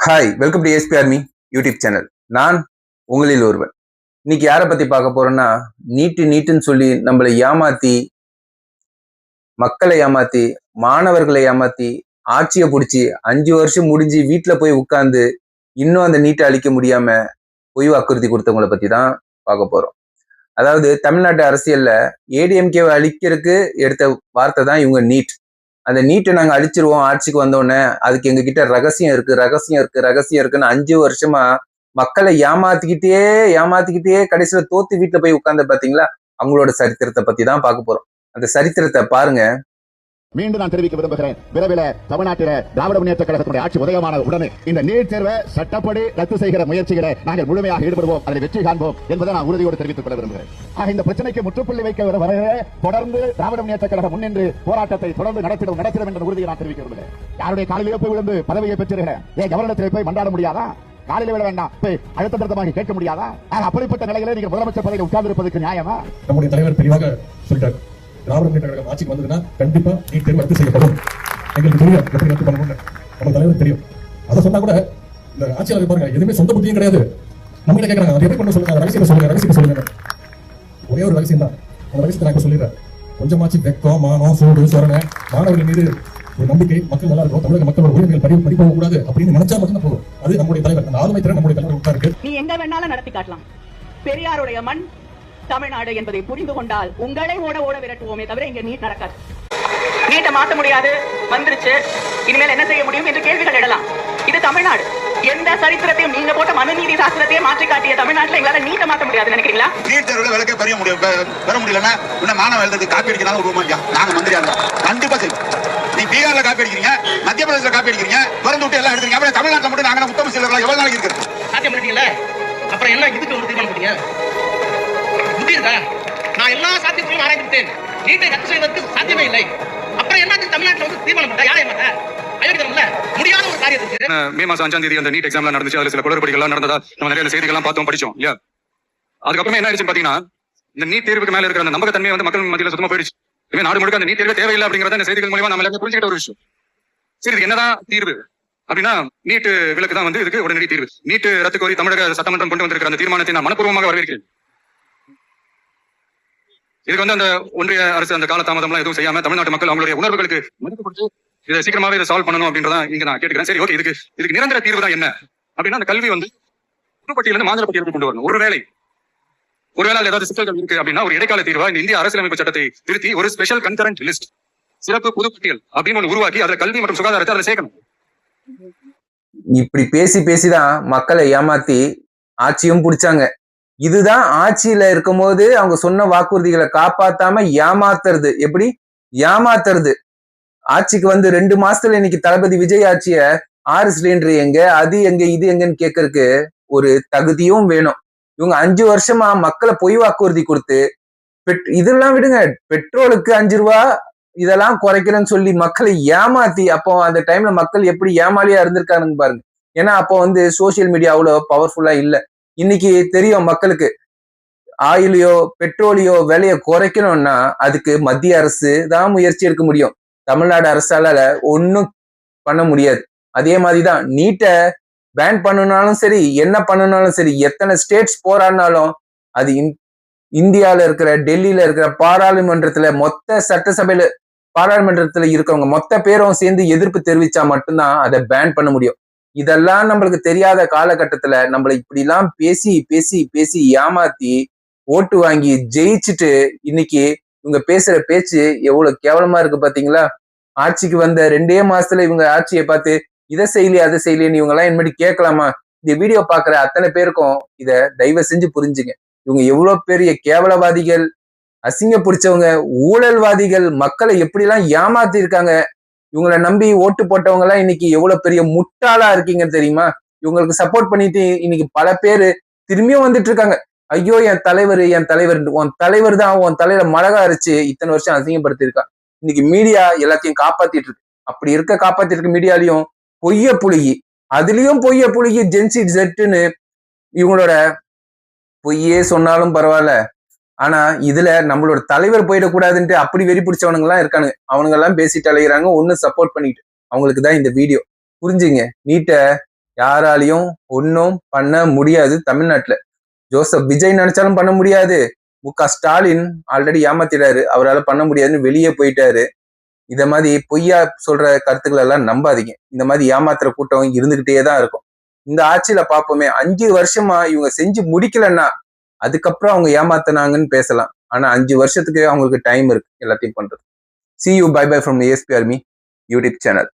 Hi, welcome to SP army YouTube channel. நான் உங்களில் ஒருவன். இன்னைக்கு யாரை பத்தி பார்க்க போறோம்னா, நீட்டுன்னு சொல்லி நம்மளை ஏமாத்தி, மக்களை ஏமாத்தி, மாணவர்களை ஏமாத்தி, ஆட்சியை பிடிச்சி 5 வருஷம் முடிஞ்சு வீட்டுல போய் உட்கார்ந்து இன்னும் அந்த நீட்டை அழிக்க முடியாம பொய் வாக்குறுதி கொடுத்தவங்களை பத்தி தான் பார்க்க போறோம். அதாவது தமிழ்நாட்டு அரசியல்ல ஏடிஎம்கேவை அழிக்கிறதுக்கு எடுத்த வார்த்தை தான் இவங்க நீட். அந்த நீட்டை நாங்க அழிச்சிருவோம் ஆட்சிக்கு வந்தோடனே, அதுக்கு எங்க கிட்ட ரகசியம் இருக்குன்னு 5 வருஷமா மக்களை ஏமாத்திக்கிட்டே கடைசியில தோத்து வீட்டுல போய் உட்கார்ந்து பாத்தீங்களா, அவங்களோட சரித்திரத்தை பத்தி தான் பார்க்க போறோம். அந்த சரித்திரத்தை பாருங்க. மீண்டும் நான் தெரிவிக்க விரும்புகிறேன், விரைவில் தமிழ்நாட்டில் திராவிட முன்னேற்ற கழகத்தினுடைய ஆட்சி உதயமான உடனே இந்த நீட் தேர்வை சட்டப்படி ரத்து செய்கிற முயற்சிகளை நாங்கள் முழுமையாக ஈடுபடுவோம், அதில் வெற்றி காண்போம் என்பதை நான் உறுதியோடு தெரிவித்துக் கொள்ள விரும்புகிறேன். இந்த பிரச்சனைக்கு முற்றுப்புள்ளி வைக்க வரை தொடர்ந்து திராவிட முன்னேற்ற கழகம் முன்னின்று போராட்டத்தை தொடர்ந்து நடத்திடும் என்ற உறுதியை நான் தெரிவிக்க விரும்புகிறேன். யாருடைய காலையிலே போய் விழுந்து பதவியை பெற்றிருக்கிறேன், கவர்னத்தில் போய் மண்டாட முடியாதா? காலையில விட வேண்டாம், போய் அழுத்த திருத்தமாக கேட்க முடியாதா? அப்படிப்பட்ட நிலையில நீங்கள் முதலமைச்சர் பதவியில் உட்கார்ந்து இருப்பதற்கு நியாயமா? நம்முடைய தலைவர் தெளிவாக சொல்லிட்டார், திராவிட முன்னேற்ற கழகம் ஆட்சிக்கு வந்ததுன்னா கண்டிப்பா நீட் தேர்வு ரத்து செய்யப்படும். எங்களுக்கு தெரியும் எப்படி ரத்து பண்ணணும்னு, நம்ம தலைவர் தெரியும். அதை சொன்னா கூட இந்த ஆட்சியாளர் பாருங்க, எதுவுமே சொந்த புத்தியும் கிடையாது. நம்ம கிட்ட கேட்கறாங்க, அதை எப்படி பண்ண சொல்லுங்க, ரகசியத்தை சொல்லுங்க. ஒரே ஒரு ரகசியம் தான், அந்த ரகசியத்தை நான் சொல்லிடுறேன். கொஞ்சமாச்சு வெக்கம், மானம், சூடு, சொரணை, மாணவர்கள் மீது ஒரு நம்பிக்கை, மக்கள் நல்லா இருக்கும், தமிழக மக்களோட உரிமைகள் பறிபோக கூடாது அப்படின்னு நினைச்சா மட்டும் போதும். அது நம்முடைய தலைவர், அந்த ஆளுமை திறன் நம்முடைய தலைவர் உட்கார்ந்து. நீ எங்க வேணாலும் நடத்தி காட்டலாம், பெரியாருடைய மண் தமிழ்நாடு என்பதை புரிந்து கொண்டால் உங்களை ஓட விரட்டுவோமே தவிர இங்க நீட் நடக்காது. நீட்டை மாற்ற முடியாது, வந்துருச்சு, இனிமேல் என்ன செய்ய முடியும் என்று கேள்விகள் எழலாம். இது தமிழ்நாடு. எந்த சரித்திரத்தையும் நீங்க போட்ட மனுநீதி சாஸ்திரத்தையே மாற்றி காட்டிய தமிழ்நாட்டில் எங்களால நீட்டை மாற்ற முடியாது நினைக்கிறீங்களா? நீட் தேர்வுல விலக்கே பெற முடியலன்னா இன்னும் மாணவ எழுதுறது காப்பி அடிக்கிறாங்க ஒரு ரூபாய்யா நாங்க மந்திரியா இருந்தா கண்டிப்பா செய்வோம். நீ பீகார்ல காப்பி அடிக்கிறீங்க, மத்திய பிரதேசல காப்பி அடிக்கிறீங்க, திறந்து விட்டு எல்லாம் எடுக்கிறீங்க, அப்புறம் தமிழ்நாட்டில் மட்டும் நாங்க உத்தம சீலர்களா எவ்வளவு நாளைக்கு இருக்கிறது? சாத்தியம் பண்ணிட்டீங்கல்ல, அப்புறம் என்ன இதுக்கு ஒரு தீர்மானம் பண்ணீங்க? நான் எல்லா சாத்தியத்தையும் ஆராய்ந்துட்டேன், நீட்டை ரத்து செய்வதற்கு சாத்தியமே இல்லை. அப்புறம் என்ன தமிழ்நாட்டில் வந்து தீர்மானம் பண்ணா யாரை முடியாத ஒரு காரியத்துக்கு மே மாசம் 5ஆம் தேதி அந்த நீட் எக்ஸாம்லாம் நடந்துச்சு. அதுல சில குளறுபடிகள் நடந்ததா நம்ம நிறைய செய்திகள்லாம் பார்த்தோம், படிச்சோம் இல்லையா? அதுக்கப்புறமே என்ன ஆயிடுச்சுன்னு பாத்தீங்கன்னா, இந்த நீட் தேர்வுக்கு மேல இருக்கிற அந்த நம்பகத்தன்மை வந்து மக்கள் மத்தியில சுத்தமா போயிடுச்சு. இனிமே நாடு முழுக்க அந்த நீட் தேர்வு தேவையில்லை அப்படிங்கறத இந்த செய்திகள் மூலமா நம்ம எல்லாரும் புரிஞ்சுக்கிட்ட ஒரு விஷயம். சரி, இதுக்கு என்னதான் தீர்வு அப்படின்னா, நீட் விலக்கு தான் வந்து இதுக்கு உடனடி தீர்வு. நீட் ரத்து கோரி தமிழக சட்டமன்றம் கொண்டு வந்திருக்கிற அந்த தீர்மானத்தை நான் மனப்பூர்வமாக வரவேற்கிறேன். இதுக்கு வந்து அந்த ஒன்றிய அரசு அந்த கால தாமதம்லாம் எதுவும் செய்யாம தமிழ்நாட்டு மக்கள் அவங்களுடைய உணர்வுகளுக்கு மதிப்பு கொடுத்து இதை சீக்கிரமாவே இதை சால்வ் பண்ணணும் அப்படின்றத இங்க நான் கேட்டுக்கிறேன். சரி, ஓகே, இதுக்கு நிரந்தர தீர்வு தான் என்ன அப்படின்னா, அந்த கல்வி வந்து பட்டியலிருந்து மாநில பட்டியலுக்கு கொண்டு வரணும். ஒருவேளை ஏதாவது சிக்கல்கள் இருக்கு அப்படின்னா, ஒரு இடைக்கால தீர்வா இந்த இந்திய அரசியலமைப்பு சட்டத்தை திருத்தி ஒரு ஸ்பெஷல் கன்கரண்ட் லிஸ்ட், சிறப்பு பொதுப்பட்டியல் அப்படின்னு ஒன்று உருவாக்கி அதுல கல்வி மற்றும் சுகாதாரத்தை அதை சேர்க்கணும். இப்படி பேசிதான் மக்களை ஏமாத்தி ஆட்சியும் பிடிச்சாங்க. இதுதான் ஆட்சியில இருக்கும் போது அவங்க சொன்ன வாக்குறுதிகளை காப்பாத்தாம ஏமாத்துறது. எப்படி ஏமாத்துறது? ஆட்சிக்கு வந்து 2 மாசத்துல இன்னைக்கு தளபதி விஜய் ஆட்சிய 6 சிலிண்டர் எங்க, அது எங்க, இது எங்கன்னு கேட்கறதுக்கு ஒரு தகுதியும் வேணும். இவங்க 5 வருஷமா மக்களை பொய் வாக்குறுதி கொடுத்து, இதெல்லாம் விடுங்க, பெட்ரோலுக்கு 5 ரூபா இதெல்லாம் குறைக்கிறேன்னு சொல்லி மக்களை ஏமாத்தி, அப்போ அந்த டைம்ல மக்கள் எப்படி ஏமாலியா இருந்திருக்காருன்னு பாருங்க. ஏன்னா அப்போ வந்து சோசியல் மீடியா அவ்வளவு பவர்ஃபுல்லா இல்ல. இன்னைக்கு தெரியும் மக்களுக்கு, ஆயிலையோ பெட்ரோலையோ விலையை குறைக்கணும்னா அதுக்கு மத்திய அரசு தான் முயற்சி எடுக்க முடியும். தமிழ்நாடு அரசால ஒன்னும் பண்ண முடியாது. அதே மாதிரிதான் நீட்டை பேன் பண்ணனாலும் சரி, என்ன பண்ணனாலும் சரி, எத்தனை ஸ்டேட்ஸ் போராடினாலும் அது இந்தியால இருக்கிற, டெல்லியில இருக்கிற பாராளுமன்றத்துல, மொத்த சட்டசபையில பாராளுமன்றத்துல இருக்கவங்க மொத்த பேரும் சேர்ந்து எதிர்ப்பு தெரிவிச்சா மட்டும்தான் அதை பேன் பண்ண முடியும். இதெல்லாம் நம்மளுக்கு தெரியாத காலகட்டத்துல நம்மள இப்படி எல்லாம் பேசி ஏமாத்தி ஓட்டு வாங்கி ஜெயிச்சுட்டு இன்னைக்கு இவங்க பேசுற பேச்சு எவ்வளவு கேவலமா இருக்கு பாத்தீங்களா? ஆட்சிக்கு வந்த 2 மாசத்துல இவங்க ஆட்சியை பார்த்து இதை செய்யலையே அதை செய்யலையே இவங்க எல்லாம் என்னடி கேட்கலாமா? இந்த வீடியோ பாக்குற அத்தனை பேருக்கும் இத தயவு செஞ்சு புரிஞ்சுங்க. இவங்க எவ்வளவு பெரிய கேவலவாதிகள், அசிங்க பிடிச்சவங்க, ஊழல்வாதிகள், மக்களை எப்படி எல்லாம் ஏமாத்தி இருக்காங்க. இவங்களை நம்பி ஓட்டு போட்டவங்க எல்லாம் இன்னைக்கு எவ்வளவு பெரிய முட்டாளா இருக்கீங்க தெரியுமா? இவங்களுக்கு சப்போர்ட் பண்ணிட்டு இன்னைக்கு பல பேரு திரும்பியும் வந்துட்டு இருக்காங்க. ஐயோ என் தலைவர், உன் தலைவர் தான் உன் தலையில மிளகா அரைச்சு இத்தனை வருஷம் அசிங்கப்படுத்தி இருக்கா. இன்னைக்கு மீடியா எல்லாத்தையும் காப்பாத்திட்டு இருக்கு. அப்படி இருக்க காப்பாத்திட்டு இருக்க மீடியாலையும் பொய்ய புழுகி, அதுலயும் பொய்ய புழுகி ஜென்சி ஜெட்டுன்னு இவங்களோட பொய்யே சொன்னாலும் பரவாயில்ல, ஆனா இதுல நம்மளோட தலைவர் போயிடக்கூடாதுன்ட்டு அப்படி வெறி பிடிச்சவனுங்க எல்லாம் இருக்கானுங்க. அவனுங்க எல்லாம் பேசிட்டு அலைகிறாங்க, ஒண்ணு சப்போர்ட் பண்ணிட்டு. அவங்களுக்கு தான் இந்த வீடியோ. புரிஞ்சுங்க, நீட்டை யாராலையும் ஒன்றும் பண்ண முடியாது தமிழ்நாட்டுல. ஜோசப் விஜய் நினைச்சாலும் பண்ண முடியாது. மு.க. ஸ்டாலின் ஆல்ரெடி ஏமாத்திட்டாரு, அவரால் பண்ண முடியாதுன்னு வெளியே போயிட்டாரு. இத மாதிரி பொய்யா சொல்ற கருத்துக்களை எல்லாம் நம்பாதீங்க. இந்த மாதிரி ஏமாத்துற கூட்டம் இருந்துகிட்டே தான் இருக்கும். இந்த ஆட்சியில பார்ப்போமே 5 வருஷமா இவங்க செஞ்சு முடிக்கலன்னா அதுக்கப்புறம் அவங்க ஏமாத்தினாங்கன்னு பேசலாம். ஆனா 5 வருஷத்துக்கு அவங்களுக்கு டைம் இருக்கு எல்லாத்தையும் பண்றது. See you, bye bye from the ASP Army YouTube channel.